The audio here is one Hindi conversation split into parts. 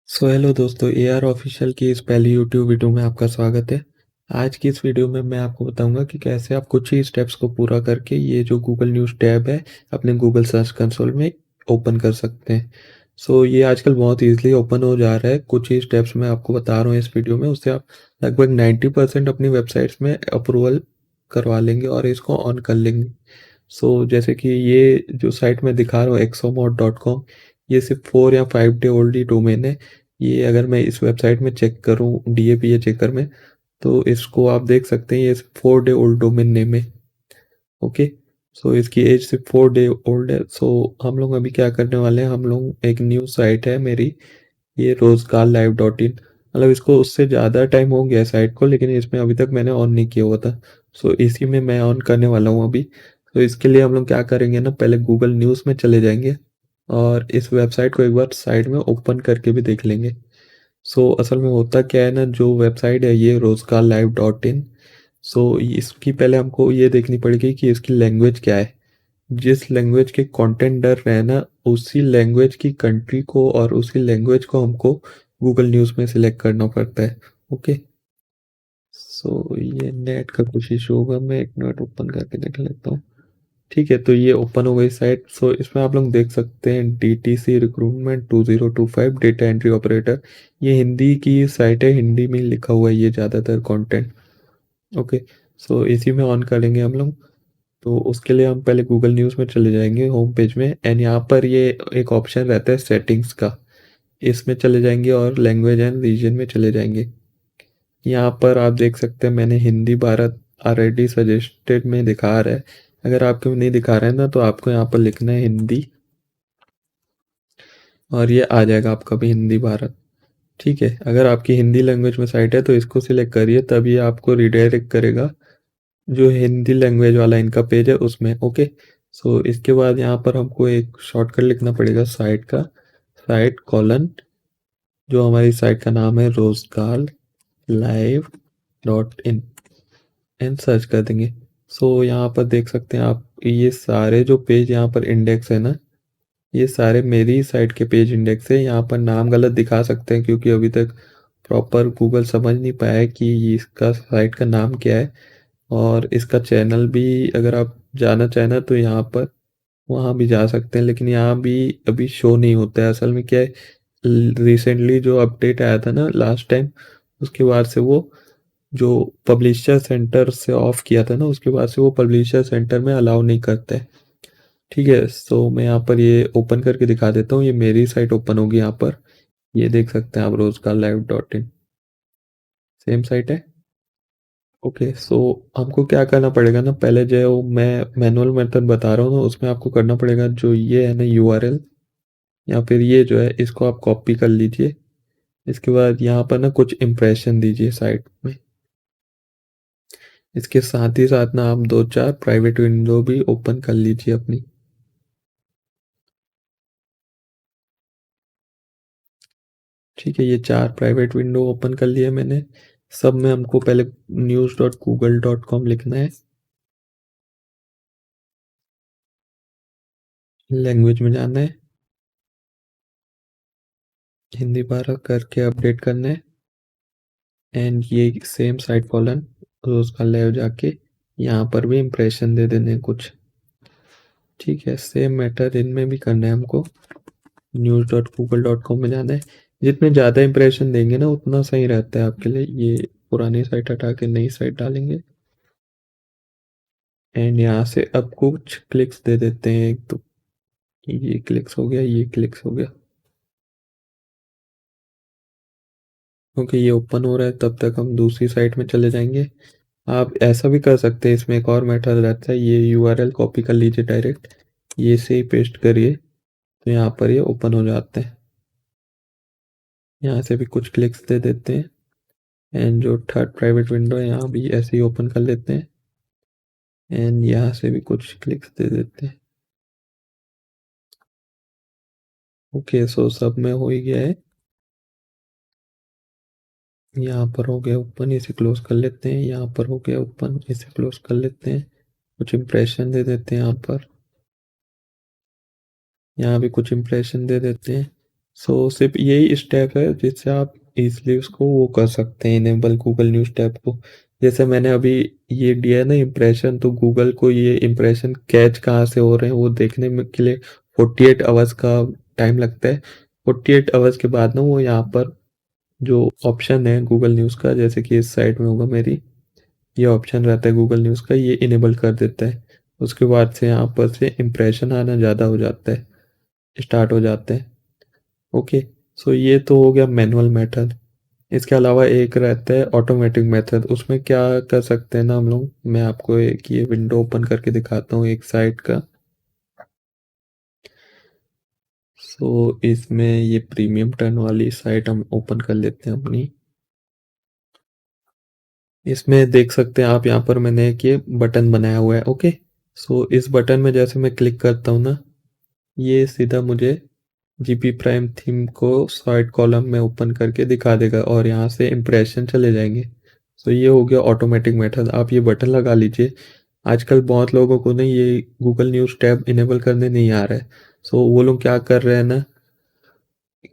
हेलो दोस्तों, ए आर ऑफिशियल की इस पहली यूट्यूब वीडियो में आपका स्वागत है। आज की इस वीडियो में मैं आपको बताऊंगा कि कैसे आप कुछ ही स्टेप्स को पूरा करके ये जो गूगल न्यूज़ टैब है अपने गूगल सर्च कंसोल में ओपन कर सकते हैं। ये आजकल बहुत ईजिली ओपन हो जा रहा है। कुछ ही स्टेप्स मैं आपको बता रहा हूँ इस वीडियो में, उससे आप लगभग 90% अपनी वेबसाइट्स में अप्रूवल करवा लेंगे और इसको ऑन कर लेंगे। जैसे कि ये जो साइट मैं दिखा रहा हूँ exomod.com, ये सिर्फ 4 या 5 डे ओल्ड ही डोमेन है। ये अगर मैं इस वेबसाइट में चेक करूँ DAPA चेकर में, तो इसको आप देख सकते हैं, ये 4 डे ओल्ड डोमेन नेम है। ओके, इसकी एज सिर्फ 4 डे ओल्ड है। हम लोग अभी क्या करने वाले हैं, हम लोग एक न्यू साइट है मेरी, ये रोजगार लाइव डॉट इन, मतलब इसको उससे ज़्यादा टाइम हो गया साइट को, लेकिन इसमें अभी तक मैंने ऑन नहीं किया हुआ था। इसी में मैं ऑन करने वाला हूँ अभी। इसके लिए हम लोग क्या करेंगे ना, पहले गूगल न्यूज़ में चले जाएंगे और इस वेबसाइट को एक बार साइड में ओपन करके भी देख लेंगे। असल में होता क्या है ना, जो वेबसाइट है ये रोजगार लाइव डॉट इन, इसकी पहले हमको ये देखनी पड़ेगी कि इसकी लैंग्वेज क्या है। जिस लैंग्वेज के कंटेंट डर रहे हैं ना, उसी लैंग्वेज की कंट्री को और उसी लैंग्वेज को हमको गूगल न्यूज़ में सिलेक्ट करना पड़ता है। ओके, ये नेट का कुछ इशू होगा, मैं एक मिनट ओपन करके देख लेता हूँ। ठीक है, तो ये ओपन हो गई साइट। इसमें आप लोग देख सकते हैं DTC recruitment 2025 data entry operator. ये हिंदी की साइट है, हिंदी में लिखा हुआ है ये ज़्यादातर कंटेंट। ओके, इसी में ऑन करेंगे हम लोग। तो उसके लिए हम पहले गूगल न्यूज़ में चले जाएंगे होम पेज में, एंड यहाँ पर ये एक ऑप्शन रहता है सेटिंग्स का, इसमें चले जाएंगे और लैंग्वेज एंड रीजन में चले जाएंगे। यहाँ पर आप देख सकते हैं मैंने हिंदी भारत ऑलरेडी सजेस्टेड में दिखा रहा है। अगर आपको नहीं दिखा रहा है ना, तो आपको यहाँ पर लिखना है हिंदी और ये आ जाएगा आपका भी हिंदी भारत। ठीक है, अगर आपकी हिंदी लैंग्वेज में साइट है तो इसको सिलेक्ट करिए, तब ये आपको रिडायरेक्ट करेगा जो हिंदी लैंग्वेज वाला इनका पेज है उसमें। ओके, इसके बाद यहाँ पर हमको एक शॉर्टकट लिखना पड़ेगा साइट का, साइट कॉलन, जो हमारी साइट का नाम है रोजगार live dot in, and search कर देंगे। यहाँ पर देख सकते हैं आप, ये सारे जो पेज यहाँ पर इंडेक्स है ना, ये सारे मेरी साइट के पेज इंडेक्स है। यहाँ पर नाम गलत दिखा सकते हैं क्योंकि अभी तक प्रॉपर गूगल समझ नहीं पाया है कि इसका साइट का नाम क्या है। और इसका चैनल भी अगर आप जाना चाहें ना, तो यहाँ पर वहाँ भी जा सकते हैं, लेकिन यहाँ भी अभी शो नहीं होता है। असल में क्या है, रिसेंटली जो अपडेट आया था ना लास्ट टाइम, उसके बाद से वो जो पब्लिशर सेंटर से ऑफ किया था ना, उसके बाद से वो पब्लिशर सेंटर में अलाउ नहीं करते हैं। ठीक है, मैं यहाँ पर ये ओपन करके दिखा देता हूँ। ये मेरी साइट ओपन होगी यहाँ पर, ये देख सकते हैं आप रोजगार live dot in, same site है। ओके, हमको क्या करना पड़ेगा ना, पहले जो मैं मैनुअल मेथड बता रहा हूँ ना, उसमें आपको करना पड़ेगा जो ये है ना URL, या फिर ये जो है इसको आप कॉपी कर लीजिए। इसके बाद यहाँ पर ना कुछ इम्प्रेशन दीजिए साइट में। इसके साथ ही साथ ना आप 2-4 प्राइवेट विंडो भी ओपन कर लीजिए अपनी। ठीक है, ये 4 प्राइवेट विंडो ओपन कर लिए मैंने। सब में हमको पहले news.google.com लिखना है, लैंग्वेज में जाना है, हिंदी भारत करके अपडेट करना है, एंड ये सेम साइट कॉलन रोजगार लाइव जाके यहाँ पर भी इम्प्रेशन दे देने हैं कुछ। ठीक है, सेम मैटर इनमें भी करना है हमको। news.google.com में जाना है। जितने ज़्यादा इम्प्रेशन देंगे ना, उतना सही रहता है आपके लिए। ये पुरानी साइट हटा के नई साइट डालेंगे, एंड यहाँ से अब कुछ क्लिक्स दे देते हैं एक तो। ये क्लिक्स हो गया, ये क्लिक्स हो गया। ओके, ये ओपन हो रहा है, तब तक हम दूसरी साइट में चले जाएंगे। आप ऐसा भी कर सकते हैं, इसमें एक और मेथड रहता है, ये URL कॉपी कर लीजिए डायरेक्ट, ये से ही पेस्ट करिए, तो यहाँ पर ये ओपन हो जाते हैं। यहाँ से भी कुछ क्लिक्स दे देते हैं, एंड जो थर्ड प्राइवेट विंडो है यहाँ भी ऐसे ही ओपन कर लेते हैं, एंड यहाँ से भी कुछ क्लिक्स दे देते हैं। ओके, सब में हो ही गया है। यहाँ पर हो गया ओपन, इसे क्लोज कर लेते हैं। यहाँ पर हो गया ओपन, इसे क्लोज कर लेते हैं। कुछ इम्प्रेशन दे देते हैं यहाँ पर, यहाँ भी कुछ इम्प्रेशन दे देते हैं। सो सिर्फ यही स्टेप है जिससे आप इजीली उसको वो कर सकते हैं, इनेबल गूगल न्यूज़ टैब को। जैसे मैंने अभी ये दिया है ना इम्प्रेशन, तो गूगल को ये इम्प्रेशन कैच कहाँ से हो रहे हैं वो देखने में के लिए 48 आवर्स का टाइम लगता है। 48 आवर्स के बाद ना वो यहाँ पर जो ऑप्शन है गूगल न्यूज़ का, जैसे कि इस साइड में होगा मेरी, ये ऑप्शन रहता है गूगल न्यूज़ का, ये इनेबल कर देता है। उसके बाद से यहाँ पर से इम्प्रेशन आना ज़्यादा हो जाता है, स्टार्ट हो जाते हैं। ओके, सो ये तो हो गया मैनुअल मेथड। इसके अलावा एक रहता है ऑटोमेटिक मेथड। उसमें क्या कर सकते हैं ना हम लोग, मैं आपको एक ये विंडो ओपन करके दिखाता हूँ एक साइट का। सो इसमें ये प्रीमियम टर्न वाली साइट हम ओपन कर लेते हैं अपनी। इसमें देख सकते हैं आप, यहाँ पर मैंने एक ये बटन बनाया हुआ है। ओके, सो इस बटन में जैसे मैं क्लिक करता हूँ ना, ये सीधा मुझे जीपी प्राइम थीम को साइड कॉलम में ओपन करके दिखा देगा और यहाँ से इम्प्रेशन चले जाएंगे। सो ये हो गया ऑटोमेटिक मेथड। आप ये बटन लगा लीजिए। आजकल बहुत लोगों को ना ये गूगल न्यूज़ टैब इनेबल करने नहीं आ रहा है। सो वो लोग क्या कर रहे हैं ना,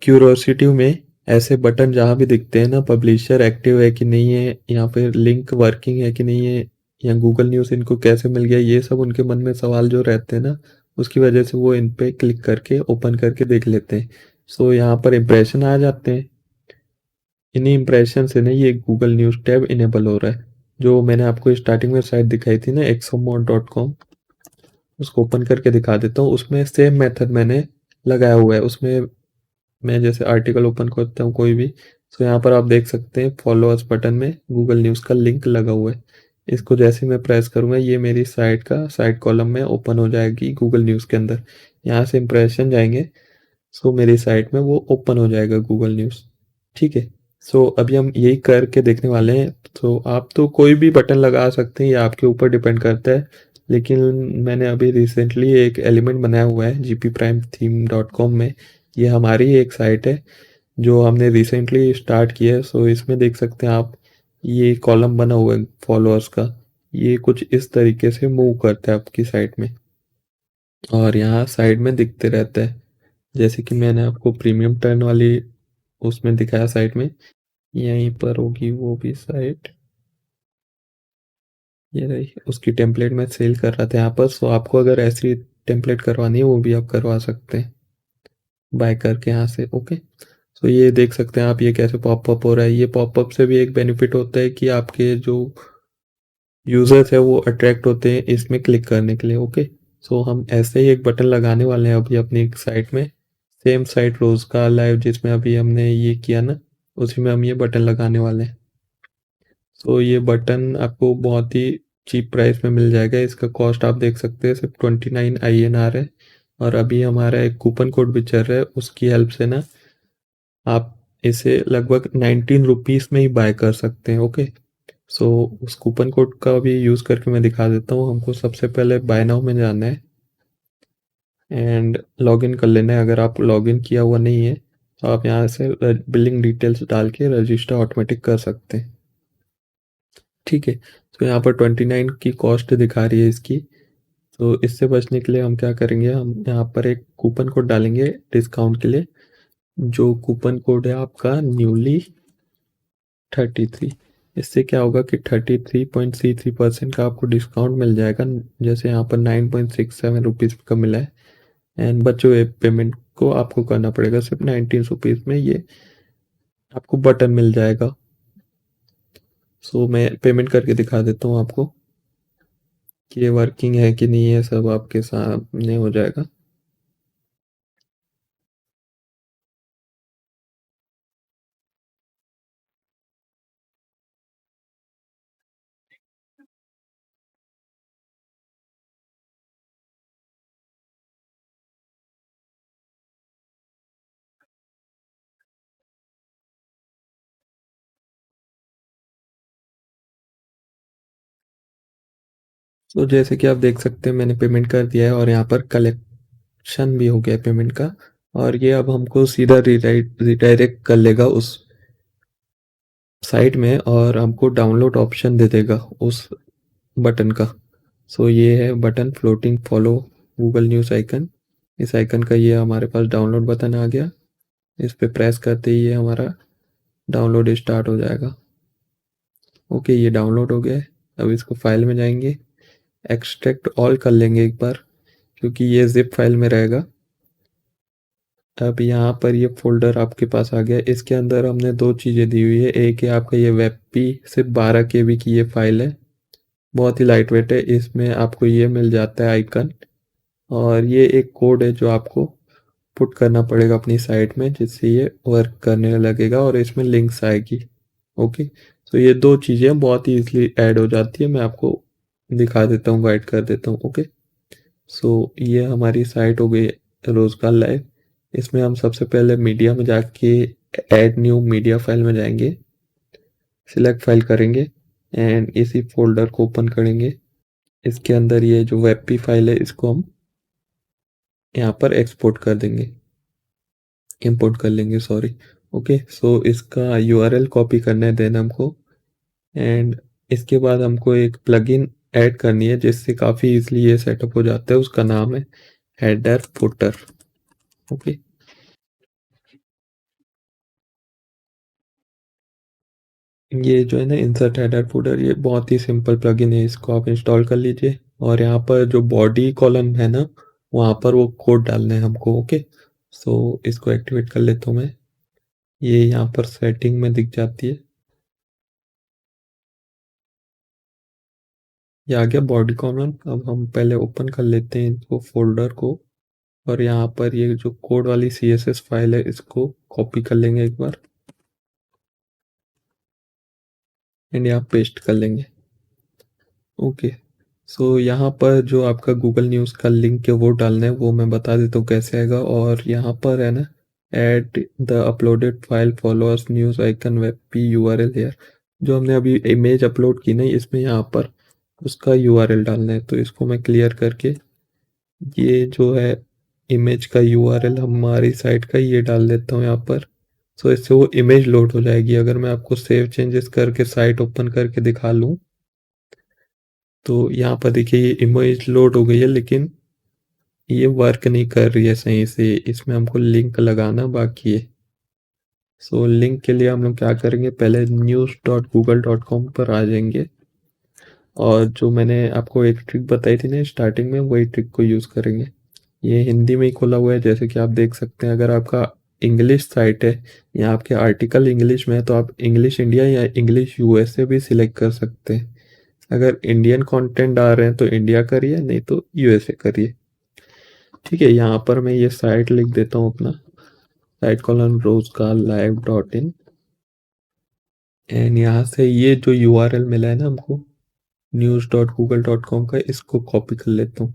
क्यूरोसिटी में ऐसे बटन जहाँ भी दिखते हैं ना, पब्लिशर एक्टिव है कि नहीं है, यहाँ पे लिंक वर्किंग है कि नहीं है, या गूगल न्यूज़ इनको कैसे मिल गया, ये सब उनके मन में सवाल जो रहते हैं ना, उसकी वजह से वो इन पे क्लिक करके ओपन करके देख लेते हैं। सो यहाँ पर इम्प्रेशन आ जाते हैं। इन्हीं इम्प्रेशन से ना ये गूगल न्यूज़ टैब इनेबल हो रहा है। जो मैंने आपको स्टार्टिंग में साइट दिखाई थी ना exomod.com, उसको ओपन करके दिखा देता हूँ। उसमें सेम मेथड मैंने लगाया हुआ है। उसमें मैं जैसे आर्टिकल ओपन करता हूँ कोई भी, तो यहाँ पर आप देख सकते हैं फॉलो अस बटन में गूगल न्यूज़ का लिंक लगा हुआ है। इसको जैसे ही मैं प्रेस करूँगा ये मेरी साइट का साइट कॉलम में ओपन हो जाएगी गूगल न्यूज़ के अंदर। यहाँ से इम्प्रेशन जाएंगे, सो मेरी साइट में वो ओपन हो जाएगा गूगल न्यूज़। ठीक है, सो अभी हम यही करके देखने वाले हैं। तो आप तो कोई भी बटन लगा सकते हैं, ये आपके ऊपर डिपेंड करता है। लेकिन मैंने अभी रिसेंटली एक एलिमेंट बनाया हुआ है gpprimetHeme.com में। ये हमारी ही एक साइट है जो हमने रिसेंटली स्टार्ट किया है। सो इसमें देख सकते हैं आप, ये कॉलम बना हुआ है फॉलोअर्स का, ये कुछ इस तरीके से मूव करता है आपकी साइट में और यहाँ साइड में दिखते रहता है। जैसे कि मैंने आपको प्रीमियम टर्न वाली उसमें दिखाया साइट में, यहीं पर होगी वो भी साइट, ये रही। उसकी टेम्पलेट मैं सेल कर रहा था यहाँ पर। सो आपको अगर ऐसी टेम्पलेट करवानी है वो भी आप करवा सकते हैं बाय करके यहाँ से। ओके, सो ये देख सकते हैं आप, ये कैसे पॉपअप हो रहा है। ये पॉपअप से भी एक बेनिफिट होता है कि आपके जो यूजर्स है वो अट्रैक्ट होते हैं इसमें क्लिक करने के लिए। ओके, सो हम ऐसे ही एक बटन लगाने वाले हैं अभी अपनी साइट में, सेम साइट रोज का लाइव जिसमें अभी हमने ये किया ना, उसी में हम ये बटन लगाने वाले हैं। तो ये बटन आपको बहुत ही चीप प्राइस में मिल जाएगा। इसका कॉस्ट आप देख सकते हैं सिर्फ 29 INR है। और अभी हमारा एक कूपन कोड भी चल रहा है, उसकी हेल्प से ना आप इसे लगभग 19 रुपीज़ में ही बाय कर सकते हैं। ओके, सो उस कूपन कोड का भी यूज़ करके मैं दिखा देता हूँ। हमको सबसे पहले बाय नाउ में जाना है एंड लॉगिन कर लेना है। अगर आप लॉगिन किया हुआ नहीं है तो आप यहाँ से बिलिंग डिटेल्स डाल के रजिस्टर ऑटोमेटिक कर सकते हैं। ठीक है, तो यहाँ पर 29 की कॉस्ट दिखा रही है इसकी। तो इससे बचने के लिए हम क्या करेंगे, हम यहाँ पर एक कूपन कोड डालेंगे डिस्काउंट के लिए। जो कूपन कोड है आपका न्यूली 33। इससे क्या होगा कि 33.33% का आपको डिस्काउंट मिल जाएगा। जैसे यहाँ पर 9.67 रुपीज़ का मिला है एंड बचे हुए पेमेंट को आपको करना पड़ेगा सिर्फ 19 रुपीज़ में। ये आपको बटन मिल जाएगा। सो मैं पेमेंट करके दिखा देता हूँ आपको कि ये वर्किंग है कि नहीं है, सब आपके सामने हो जाएगा। तो जैसे कि आप देख सकते हैं मैंने पेमेंट कर दिया है और यहाँ पर कलेक्शन भी हो गया पेमेंट का। और ये अब हमको सीधा रिडायरेक्ट कर लेगा उस साइट में और हमको डाउनलोड ऑप्शन दे देगा उस बटन का। सो ये है button floating follow Google news icon. इस आइकन का ये हमारे पास डाउनलोड बटन आ गया इस पे प्रेस करते ही ये हमारा डाउनलोड स्टार्ट हो जाएगा। ओके, ये डाउनलोड हो गया है। अब इसको फाइल में जाएंगे, एक्सट्रैक्ट ऑल कर लेंगे एक बार, क्योंकि ये जिप फाइल में रहेगा। अब यहाँ पर ये फोल्डर आपके पास आ गया। इसके अंदर हमने दो चीज़ें दी हुई है। एक है आपका ये वेबपी, सिर्फ 12 KB की ये फाइल है, बहुत ही लाइट वेट है। इसमें आपको ये मिल जाता है आइकन, और ये एक कोड है जो आपको पुट करना पड़ेगा अपनी साइट में, जिससे ये वर्क करने लगेगा और इसमें लिंक्स आएगी। ओके, तो ये दो चीज़ें बहुत ही ईजिली ऐड हो जाती है। मैं आपको दिखा देता हूँ, गाइड कर देता हूँ। ओके, सो ये हमारी साइट हो गई रोजगार लाइव। इसमें हम सबसे पहले मीडिया में जाके ऐड न्यू मीडिया फाइल में जाएंगे, सिलेक्ट फाइल करेंगे एंड इसी फोल्डर को ओपन करेंगे। इसके अंदर ये जो वेबपी फाइल है इसको हम यहाँ पर एक्सपोर्ट कर देंगे, इंपोर्ट कर लेंगे, सॉरी। ओके, सो इसका यूआरएल कॉपी करना है देन हमको, एंड इसके बाद हमको एक प्लगइन ऐड करनी है जिससे काफ़ी इजीली ये सेटअप हो जाता है। उसका नाम है हेडर फुटर। ओके, ये जो है ना इंसर्ट हेडर फुटर, ये बहुत ही सिंपल प्लगइन है, इसको आप इंस्टॉल कर लीजिए। और यहाँ पर जो बॉडी कॉलम है ना, वहाँ पर वो कोड डालना है हमको। ओके, सो इसको एक्टिवेट कर लेता हूँ मैं। ये यहाँ पर सेटिंग में दिख जाती है, ये आ गया बॉडी कॉलम। अब हम पहले ओपन कर लेते हैं इसको, फोल्डर को, और यहाँ पर ये जो कोड वाली CSS फाइल है इसको कॉपी कर लेंगे एक बार, एंड यहाँ पेस्ट कर लेंगे। ओके, सो यहाँ पर जो आपका गूगल न्यूज़ का लिंक है वो डालना है, वो मैं बता देता हूँ कैसे आएगा। और यहाँ पर है ना, add the uploaded file followers news icon web P URL here, जो हमने अभी इमेज अपलोड की ना, इसमें यहाँ पर उसका URL डालना है। तो इसको मैं क्लियर करके ये जो है इमेज का URL हमारी साइट का ये डाल देता हूँ यहाँ पर। सो इससे वो इमेज लोड हो जाएगी। अगर मैं आपको सेव चेंजेस करके साइट ओपन करके दिखा लूँ, तो यहाँ पर देखिए ये इमेज लोड हो गई है, लेकिन ये वर्क नहीं कर रही है सही से। इसमें हमको लिंक लगाना बाकी है। सो लिंक के लिए हम लोग क्या करेंगे, पहले news.google.com पर आ जाएंगे, और जो मैंने आपको एक ट्रिक बताई थी ना स्टार्टिंग में, वही ट्रिक को यूज़ करेंगे। ये हिंदी में ही खोला हुआ है, जैसे कि आप देख सकते हैं। अगर आपका इंग्लिश साइट है या आपके आर्टिकल इंग्लिश में है, तो आप इंग्लिश इंडिया या इंग्लिश USA भी सिलेक्ट कर सकते हैं। अगर इंडियन कंटेंट आ रहे हैं तो इंडिया करिए, नहीं तो USA करिए। ठीक है, यहाँ पर मैं ये साइट लिख देता हूँ अपना, साइट कॉलन rozgarlive.in, एंड यहाँ से ये जो URL मिला है ना हमको news.google.com का, इसको कॉपी कर लेता हूँ।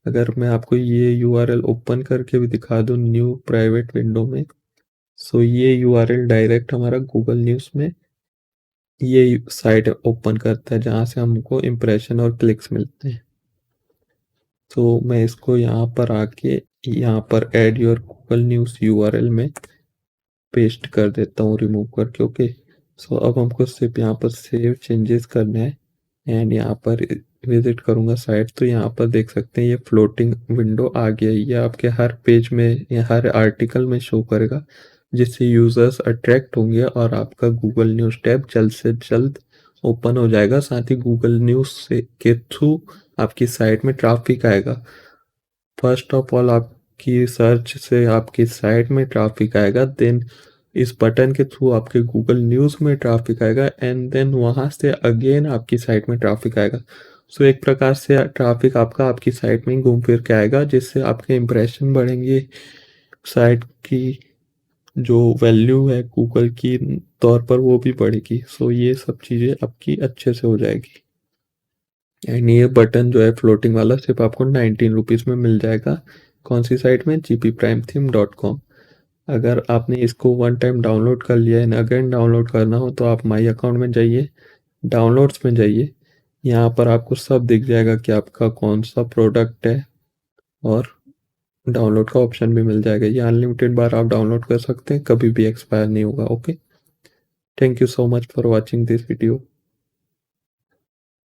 अगर मैं आपको ये URL ओपन करके भी दिखा दूँ न्यू प्राइवेट विंडो में, सो ये URL डायरेक्ट हमारा गूगल न्यूज़ में ये साइट ओपन करता है, जहाँ से हमको इम्प्रेशन और क्लिक्स मिलते हैं। तो मैं इसको यहाँ पर आके यहाँ पर add your Google news URL में पेस्ट कर देता हूँ, रिमूव करके। ओके, सो अब हमको सिर्फ यहाँ पर सेव चेंजेस करना है, एंड यहाँ पर विजिट करूँगा साइट, तो यहाँ पर देख सकते हैं ये फ्लोटिंग विंडो आ गया। ये आपके हर पेज में या हर आर्टिकल में शो करेगा, जिससे यूज़र्स अट्रैक्ट होंगे और आपका गूगल न्यूज़ टैब जल्द से जल्द ओपन हो जाएगा। साथ ही गूगल न्यूज़ से के थ्रू आपकी साइट में ट्रैफिक आएगा। फर्स्ट ऑफ ऑल आपकी सर्च से आपकी साइट में ट्रैफिक आएगा, देन इस बटन के थ्रू आपके गूगल न्यूज़ में ट्रैफिक आएगा, एंड देन वहाँ से अगेन आपकी साइट में ट्रैफिक आएगा। सो एक प्रकार से ट्रैफिक आपका आपकी साइट में ही घूम फिर के आएगा, जिससे आपके इंप्रेशन बढ़ेंगे, साइट की जो वैल्यू है गूगल की तौर पर वो भी बढ़ेगी। सो ये सब चीज़ें आपकी अच्छे से हो जाएगी। एंड ये बटन जो है फ्लोटिंग वाला सिर्फ आपको 19 रुपीज़ में मिल जाएगा। कौन सी साइट में, gpprimethem.com। अगर आपने इसको वन टाइम डाउनलोड कर लिया है, अगेन डाउनलोड करना हो तो आप माई अकाउंट में जाइए, डाउनलोड्स में जाइए, यहाँ पर आपको सब दिख जाएगा कि आपका कौन सा प्रोडक्ट है, और डाउनलोड का ऑप्शन भी मिल जाएगा। ये अनलिमिटेड बार आप डाउनलोड कर सकते हैं, कभी भी एक्सपायर नहीं होगा। Okay, thank you so much for watching this video.